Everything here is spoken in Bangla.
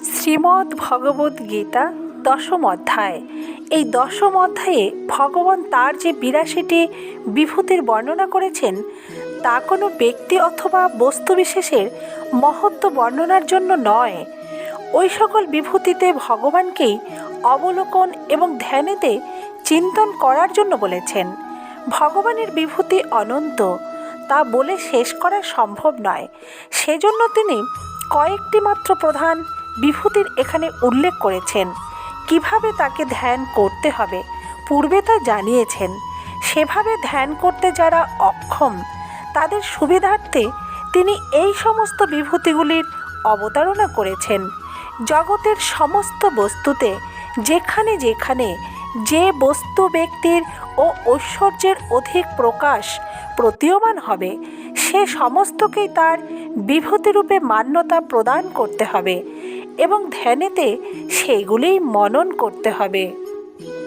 শ্রীমদ্ ভগবদ্ গীতা দশম অধ্যায়। এই দশম অধ্যায়ে ভগবান তার যে ৮২টি বিভূতির বর্ণনা করেছেন তা কোনো ব্যক্তি অথবা বস্তুবিশেষের মহত্ব বর্ণনার জন্য নয়। ওই সকল বিভূতিতে ভগবানকেই অবলোকন এবং ধ্যানেতে চিন্তন করার জন্য বলেছেন। ভগবানের বিভূতি অনন্ত, তা বলে শেষ করা সম্ভব নয়। সেজন্য তিনি কয়েকটি মাত্র প্রধান বিভূতির এখানে উল্লেখ করেছেন। কিভাবে তাকে ধ্যান করতে হবে পূর্বে তা জানিয়েছেন। সেভাবে ধ্যান করতে যারা অক্ষম তাদের সুবিধার্থে তিনি এই সমস্ত বিভূতিগুলির অবতারণা করেছেন। জগতের সমস্ত বস্তুতে যেখানে যেখানে যে বস্তু ব্যক্তির ও ঐশ্বর্যের অধিক প্রকাশ প্রতীয়মান হবে সে সমস্তকেই তার বিভূতিরূপে মান্যতা প্রদান করতে হবে এবং ধ্যানেতে সেগুলিই মনন করতে হবে।